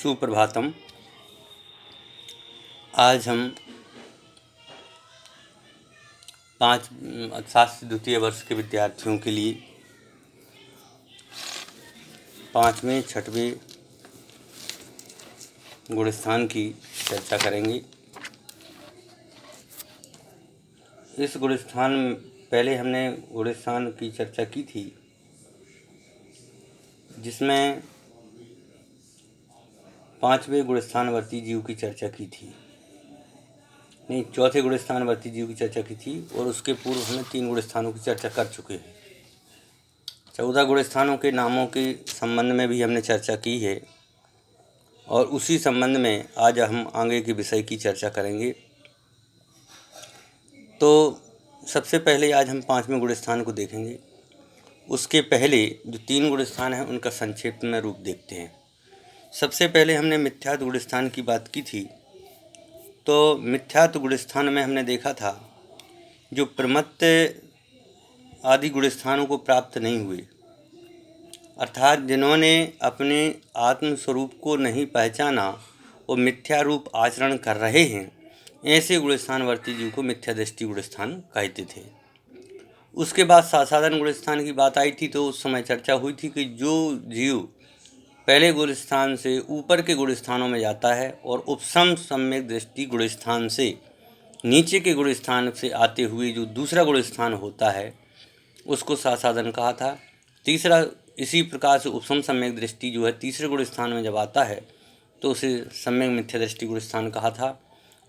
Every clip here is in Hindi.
सुप्रभातम। आज हम शास्त्री द्वितीय वर्ष के विद्यार्थियों के लिए 5वें 6वें गुणस्थान की चर्चा करेंगे। इस गुणस्थान में पहले हमने गुणस्थान की चर्चा की थी, जिसमें 5वें गुणस्थानवर्ती जीव की चर्चा की थी, नहीं, चौथे गुणस्थानवर्ती जीव की चर्चा की थी, और उसके पूर्व हमने 3 गुणस्थानों की चर्चा कर चुके हैं। 14 गुणस्थानों के नामों के संबंध में भी हमने चर्चा की है, और उसी संबंध में आज हम आगे के विषय की चर्चा करेंगे। तो सबसे पहले आज हम 5वें गुणस्थान को देखेंगे। उसके पहले जो 3 गुणस्थान हैं उनका संक्षेप में रूप देखते हैं। सबसे पहले हमने मिथ्यात्व गुणस्थान की बात की थी। तो मिथ्यात्व गुणस्थान में हमने देखा था, जो प्रमत्त आदि गुणस्थानों को प्राप्त नहीं हुए, अर्थात जिन्होंने अपने आत्मस्वरूप को नहीं पहचाना और मिथ्या रूप आचरण कर रहे हैं, ऐसे गुणस्थानवर्ती जीव को मिथ्या दृष्टि गुणस्थान कहते थे। उसके बाद साधारण गुणस्थान की बात आई थी, तो उस समय चर्चा हुई थी कि जो जीव पहले गुणस्थान से ऊपर के गुणस्थानों में जाता है और उपसम सम्यक दृष्टि गुणस्थान से नीचे के गुणस्थान से आते हुए जो दूसरा गुणस्थान होता है, उसको साधन कहा था। तीसरा, इसी प्रकार से उपसम सम्यक दृष्टि जो है तीसरे गुणस्थान में जब आता है तो उसे सम्यक मिथ्या दृष्टि गुणस्थान कहा था।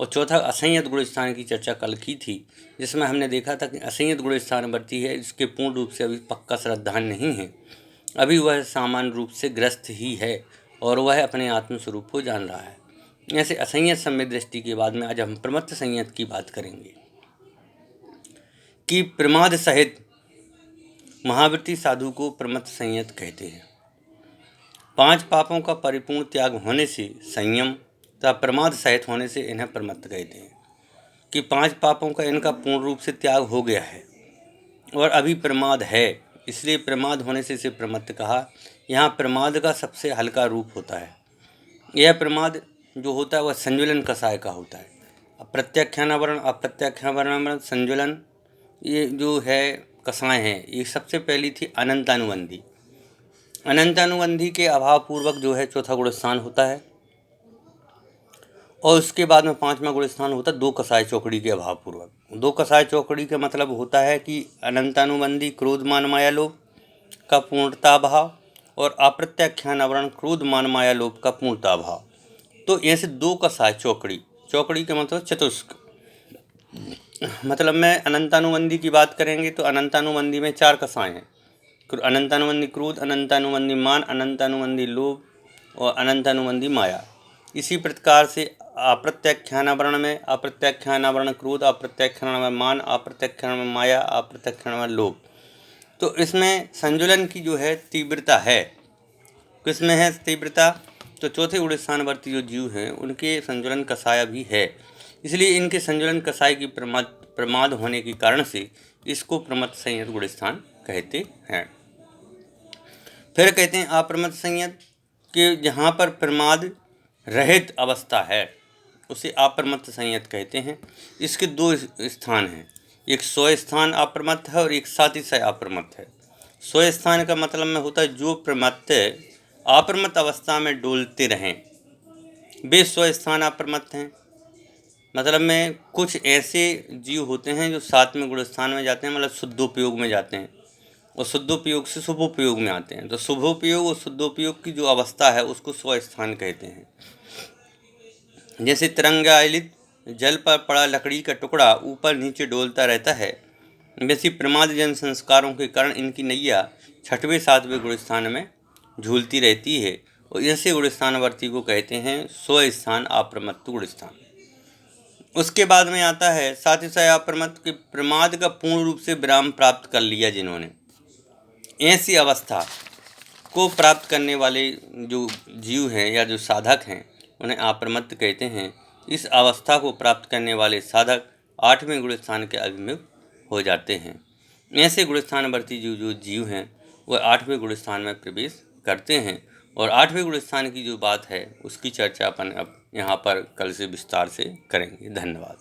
और चौथा असंयत गुणस्थान की चर्चा कल की थी, जिसमें हमने देखा था कि असंयत गुणस्थानवर्ती है, इसके पूर्ण रूप से अभी पक्का श्रद्धान नहीं है, अभी वह सामान्य रूप से ग्रस्त ही है और वह अपने आत्म स्वरूप को जान रहा है। ऐसे असंयत सम्यक दृष्टि के बाद में आज हम प्रमत्त संयत की बात करेंगे कि प्रमाद सहित महावृत्ति साधु को प्रमत्त संयत कहते हैं। 5 पापों का परिपूर्ण त्याग होने से संयम तथा प्रमाद सहित होने से इन्हें प्रमत्त कहते हैं कि 5 पापों का इनका पूर्ण रूप से त्याग हो गया है और अभी प्रमाद है, इसलिए प्रमाद होने से इसे प्रमत्त कहा। यहाँ प्रमाद का सबसे हल्का रूप होता है। यह प्रमाद जो होता है वह संज्वलन कषाय का होता है। प्रत्याख्यानावरण अप्रत्याख्यानावरण संज्वलन, ये जो है कषाय हैं, ये सबसे पहली थी अनंतानुबंधी। अनंतानुबंधी के अभाव पूर्वक जो है चौथा गुणस्थान होता है, और उसके बाद में 5वां गुणस्थान होता है 2 कषाय चौकड़ी के अभाव पूर्वक। 2 कषाय चौकड़ी का मतलब होता है कि अनंतानुबंधी क्रोध मान माया लोभ का पूर्णता भाव और अप्रत्याख्यानावरण क्रोध मान माया लोभ का पूर्णता भाव। तो ऐसे 2 कषाय चौकड़ी, चौकड़ी का मतलब चतुष्क, मतलब में अनंतानुबंधी की बात करेंगे तो अनंतानुबंधी में 4 कषाय हैं। अनंतानुबंधी क्रोध, अनंतानुबंधी मान, अनंतानुबंधी लोभ और अनंतानुबंधी माया। इसी प्रकार से अप्रत्याख्यानावरण में अप्रत्याख्यानावरण क्रोध, अप्रत्याख्यानावरण मान, अप्रत्याख्यानावरण माया, अप्रत्याख्यानावरण लोभ। तो इसमें संजुलन की जो है तीव्रता है, किसमें है तीव्रता? तो चौथे गुणस्थानवर्ती जो जीव हैं उनके संजुलन कषाय भी है, इसलिए इनके संजुलन कषाय की प्रमाद होने के कारण से इसको प्रमत्त संयत गुणस्थान कहते हैं। फिर कहते हैं अप्रमत्त संयत कि जहाँ पर प्रमाद रहित अवस्था है उसे अप्रमत्त संयत कहते हैं। इसके 2 स्थान हैं, एक 100 स्थान अप्रमत्त है और एक 700 अप्रमत्त है। 100 स्थान का मतलब में होता है जो प्रमत्त अप्रमत्त अवस्था में डोलते रहें, वे 100 स्थान अप्रमत्त हैं। मतलब में कुछ ऐसे जीव होते हैं जो 7वें गुणस्थान में जाते हैं, मतलब शुद्धोपयोग में जाते हैं, और शुद्धोपयोग से शुभोपयोग में आते हैं। तो शुभोपयोग और शुद्धोपयोग की जो अवस्था है उसको 100 स्थान कहते हैं। जैसे तरंगायलित जल पर पड़ा लकड़ी का टुकड़ा ऊपर नीचे डोलता रहता है, वैसे प्रमाद जन संस्कारों के कारण इनकी नैया 6वें 7वें गुणस्थान में झूलती रहती है, और ऐसे गुणस्थानवर्ती को कहते हैं 100 स्थान अप्रमत्त गुणस्थान। उसके बाद में आता है 700 अप्रमत्त के प्रमाद का पूर्ण रूप से विराम प्राप्त कर लिया जिन्होंने। ऐसी अवस्था को प्राप्त करने वाले जो जीव हैं या जो साधक हैं उन्हें अप्रमत्त कहते हैं। इस अवस्था को प्राप्त करने वाले साधक 8वें गुणस्थान के अभिमुख हो जाते हैं। ऐसे गुणस्थानवर्ती जो जीव हैं वह 8वें गुणस्थान में प्रवेश करते हैं और 8वें गुण स्थान की जो बात है उसकी चर्चा अपन अब यहाँ पर कल से विस्तार से करेंगे। धन्यवाद।